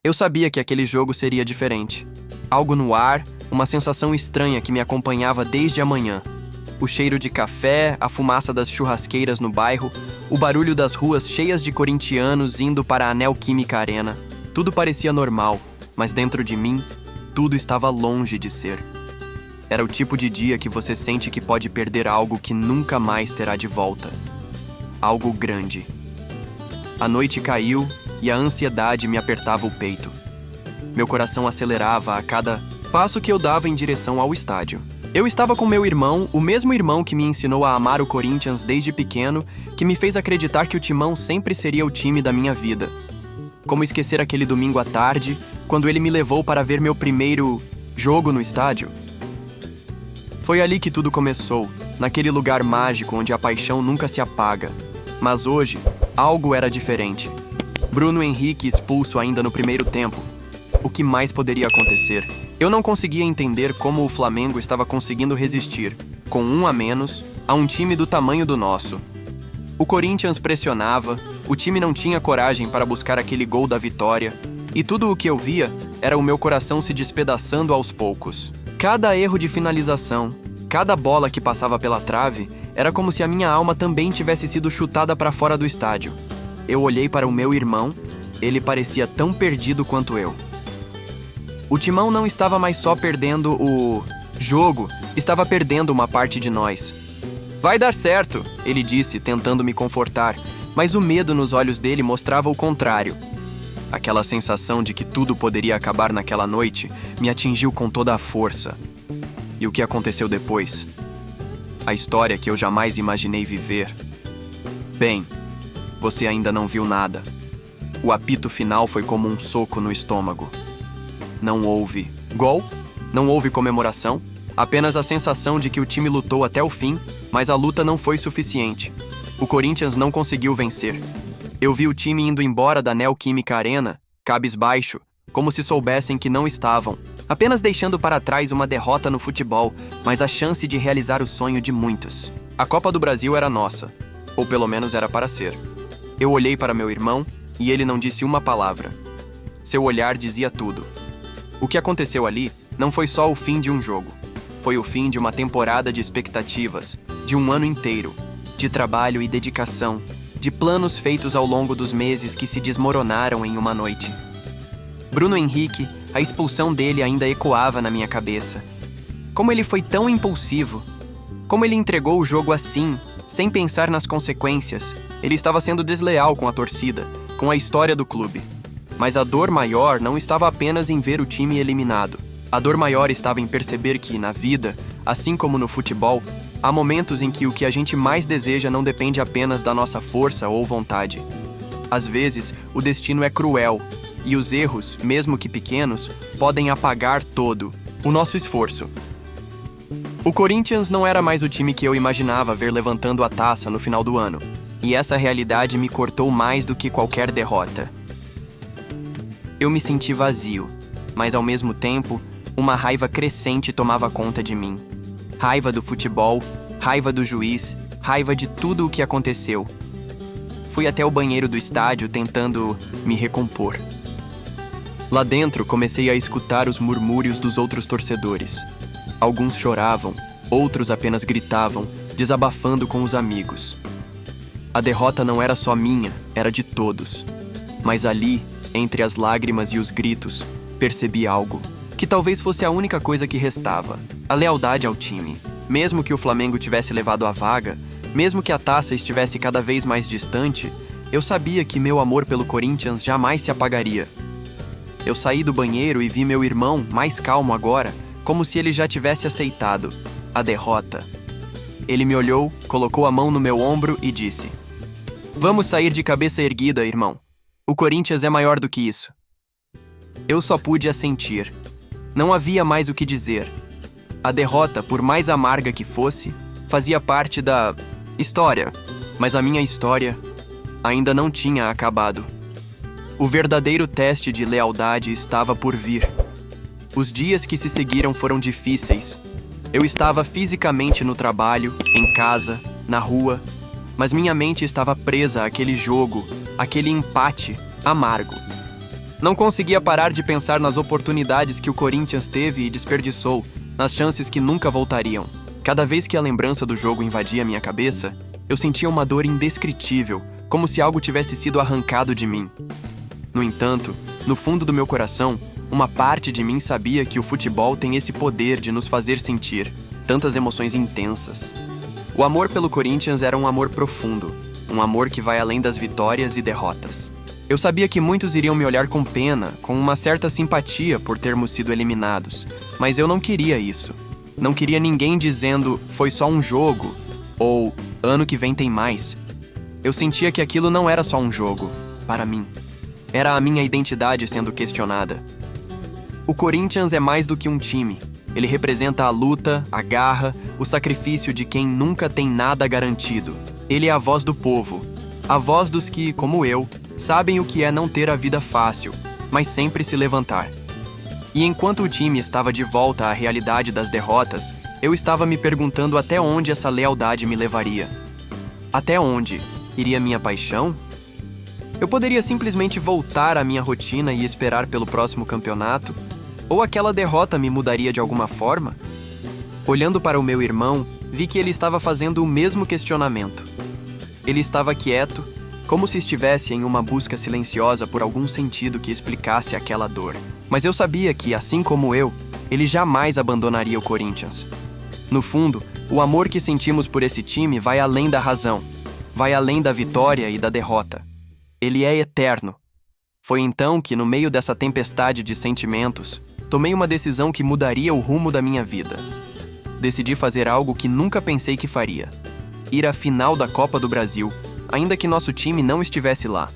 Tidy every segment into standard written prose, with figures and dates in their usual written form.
Eu sabia que aquele jogo seria diferente. Algo no ar, uma sensação estranha que me acompanhava desde a manhã. O cheiro de café, a fumaça das churrasqueiras no bairro, o barulho das ruas cheias de corintianos indo para a Neoquímica Arena. Tudo parecia normal, mas dentro de mim, tudo estava longe de ser. Era o tipo de dia que você sente que pode perder algo que nunca mais terá de volta. Algo grande. A noite caiu e a ansiedade me apertava o peito. Meu coração acelerava a cada passo que eu dava em direção ao estádio. Eu estava com meu irmão, o mesmo irmão que me ensinou a amar o Corinthians desde pequeno, que me fez acreditar que o Timão sempre seria o time da minha vida. Como esquecer aquele domingo à tarde, quando ele me levou para ver meu primeiro jogo no estádio? Foi ali que tudo começou, naquele lugar mágico onde a paixão nunca se apaga. Mas hoje, algo era diferente. Bruno Henrique expulso ainda no primeiro tempo. O que mais poderia acontecer? Eu não conseguia entender como o Flamengo estava conseguindo resistir, com um a menos, a um time do tamanho do nosso. O Corinthians pressionava, o time não tinha coragem para buscar aquele gol da vitória, e tudo o que eu via era o meu coração se despedaçando aos poucos. Cada erro de finalização, cada bola que passava pela trave, era como se a minha alma também tivesse sido chutada para fora do estádio. Eu olhei para o meu irmão, ele parecia tão perdido quanto eu. O Timão não estava mais só perdendo o jogo, estava perdendo uma parte de nós. Vai dar certo, ele disse, tentando me confortar, mas o medo nos olhos dele mostrava o contrário. Aquela sensação de que tudo poderia acabar naquela noite me atingiu com toda a força. E o que aconteceu depois? A história que eu jamais imaginei viver. Bem, você ainda não viu nada. O apito final foi como um soco no estômago. Não houve gol, não houve comemoração, apenas a sensação de que o time lutou até o fim, mas a luta não foi suficiente. O Corinthians não conseguiu vencer. Eu vi o time indo embora da Neoquímica Arena, cabisbaixo, como se soubessem que não estavam, apenas deixando para trás uma derrota no futebol, mas a chance de realizar o sonho de muitos. A Copa do Brasil era nossa, ou pelo menos era para ser. Eu olhei para meu irmão e ele não disse uma palavra. Seu olhar dizia tudo. O que aconteceu ali não foi só o fim de um jogo. Foi o fim de uma temporada de expectativas, de um ano inteiro, de trabalho e dedicação, de planos feitos ao longo dos meses que se desmoronaram em uma noite. Bruno Henrique, a expulsão dele ainda ecoava na minha cabeça. Como ele foi tão impulsivo. Como ele entregou o jogo assim, sem pensar nas consequências. Ele estava sendo desleal com a torcida, com a história do clube. Mas a dor maior não estava apenas em ver o time eliminado. A dor maior estava em perceber que, na vida, assim como no futebol, há momentos em que o que a gente mais deseja não depende apenas da nossa força ou vontade. Às vezes, o destino é cruel, e os erros, mesmo que pequenos, podem apagar todo o nosso esforço. O Corinthians não era mais o time que eu imaginava ver levantando a taça no final do ano, e essa realidade me cortou mais do que qualquer derrota. Eu me senti vazio, mas ao mesmo tempo, uma raiva crescente tomava conta de mim. Raiva do futebol, raiva do juiz, raiva de tudo o que aconteceu. Fui até o banheiro do estádio tentando me recompor. Lá dentro, comecei a escutar os murmúrios dos outros torcedores. Alguns choravam, outros apenas gritavam, desabafando com os amigos. A derrota não era só minha, era de todos. Mas ali, entre as lágrimas e os gritos, percebi algo, que talvez fosse a única coisa que restava: a lealdade ao time. Mesmo que o Flamengo tivesse levado a vaga, mesmo que a taça estivesse cada vez mais distante, eu sabia que meu amor pelo Corinthians jamais se apagaria. Eu saí do banheiro e vi meu irmão, mais calmo agora, como se ele já tivesse aceitado a derrota. Ele me olhou, colocou a mão no meu ombro e disse: "Vamos sair de cabeça erguida, irmão. O Corinthians é maior do que isso." Eu só pude assentir. Não havia mais o que dizer. A derrota, por mais amarga que fosse, fazia parte da história, mas a minha história ainda não tinha acabado. O verdadeiro teste de lealdade estava por vir. Os dias que se seguiram foram difíceis. Eu estava fisicamente no trabalho, em casa, na rua, mas minha mente estava presa àquele jogo, àquele empate amargo. Não conseguia parar de pensar nas oportunidades que o Corinthians teve e desperdiçou, nas chances que nunca voltariam. Cada vez que a lembrança do jogo invadia minha cabeça, eu sentia uma dor indescritível, como se algo tivesse sido arrancado de mim. No entanto, no fundo do meu coração, uma parte de mim sabia que o futebol tem esse poder de nos fazer sentir tantas emoções intensas. O amor pelo Corinthians era um amor profundo, um amor que vai além das vitórias e derrotas. Eu sabia que muitos iriam me olhar com pena, com uma certa simpatia por termos sido eliminados, mas eu não queria isso. Não queria ninguém dizendo "foi só um jogo" ou "ano que vem tem mais". Eu sentia que aquilo não era só um jogo, para mim. Era a minha identidade sendo questionada. O Corinthians é mais do que um time. Ele representa a luta, a garra, o sacrifício de quem nunca tem nada garantido. Ele é a voz do povo, a voz dos que, como eu, sabem o que é não ter a vida fácil, mas sempre se levantar. E enquanto o time estava de volta à realidade das derrotas, eu estava me perguntando até onde essa lealdade me levaria. Até onde iria minha paixão? Eu poderia simplesmente voltar à minha rotina e esperar pelo próximo campeonato? Ou aquela derrota me mudaria de alguma forma? Olhando para o meu irmão, vi que ele estava fazendo o mesmo questionamento. Ele estava quieto, como se estivesse em uma busca silenciosa por algum sentido que explicasse aquela dor. Mas eu sabia que, assim como eu, ele jamais abandonaria o Corinthians. No fundo, o amor que sentimos por esse time vai além da razão, vai além da vitória e da derrota. Ele é eterno. Foi então que, no meio dessa tempestade de sentimentos, tomei uma decisão que mudaria o rumo da minha vida. Decidi fazer algo que nunca pensei que faria: ir à final da Copa do Brasil, ainda que nosso time não estivesse lá.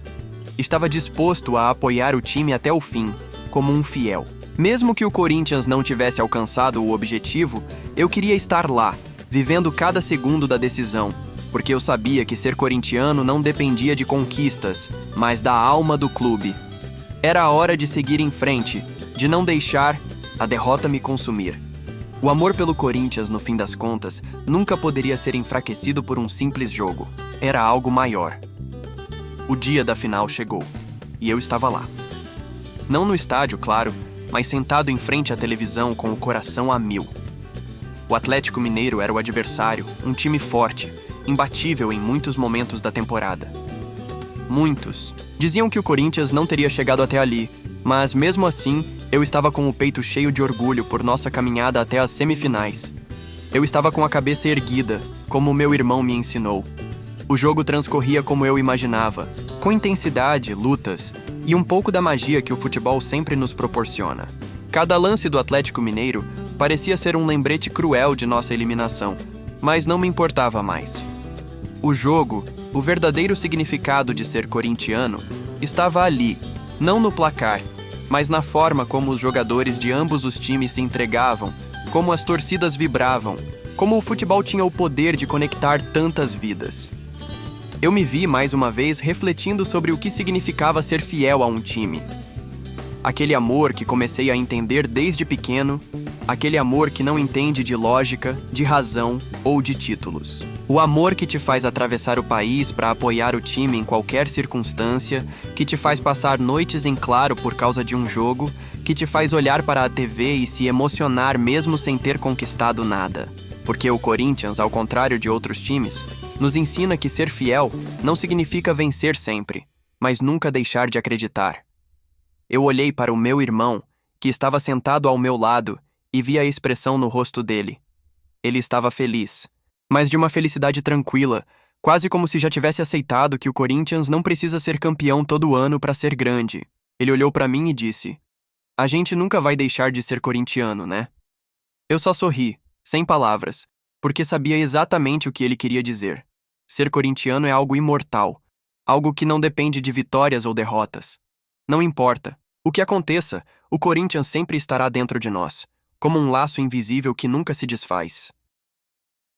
Estava disposto a apoiar o time até o fim, como um fiel. Mesmo que o Corinthians não tivesse alcançado o objetivo, eu queria estar lá, vivendo cada segundo da decisão, porque eu sabia que ser corintiano não dependia de conquistas, mas da alma do clube. Era a hora de seguir em frente, de não deixar a derrota me consumir. O amor pelo Corinthians, no fim das contas, nunca poderia ser enfraquecido por um simples jogo. Era algo maior. O dia da final chegou, e eu estava lá. Não no estádio, claro, mas sentado em frente à televisão com o coração a mil. O Atlético Mineiro era o adversário, um time forte, imbatível em muitos momentos da temporada. Muitos diziam que o Corinthians não teria chegado até ali, mas mesmo assim, eu estava com o peito cheio de orgulho por nossa caminhada até as semifinais. Eu estava com a cabeça erguida, como meu irmão me ensinou. O jogo transcorria como eu imaginava, com intensidade, lutas e um pouco da magia que o futebol sempre nos proporciona. Cada lance do Atlético Mineiro parecia ser um lembrete cruel de nossa eliminação, mas não me importava mais. O jogo, o verdadeiro significado de ser corintiano, estava ali, não no placar, mas na forma como os jogadores de ambos os times se entregavam, como as torcidas vibravam, como o futebol tinha o poder de conectar tantas vidas. Eu me vi, mais uma vez, refletindo sobre o que significava ser fiel a um time. Aquele amor que comecei a entender desde pequeno, aquele amor que não entende de lógica, de razão ou de títulos. O amor que te faz atravessar o país para apoiar o time em qualquer circunstância, que te faz passar noites em claro por causa de um jogo, que te faz olhar para a TV e se emocionar mesmo sem ter conquistado nada. Porque o Corinthians, ao contrário de outros times, nos ensina que ser fiel não significa vencer sempre, mas nunca deixar de acreditar. Eu olhei para o meu irmão, que estava sentado ao meu lado, e vi a expressão no rosto dele. Ele estava feliz, mas de uma felicidade tranquila, quase como se já tivesse aceitado que o Corinthians não precisa ser campeão todo ano para ser grande. Ele olhou para mim e disse: "A gente nunca vai deixar de ser corintiano, né?" Eu só sorri, sem palavras, porque sabia exatamente o que ele queria dizer. Ser corintiano é algo imortal, algo que não depende de vitórias ou derrotas. Não importa. O que aconteça, o Corinthians sempre estará dentro de nós, como um laço invisível que nunca se desfaz.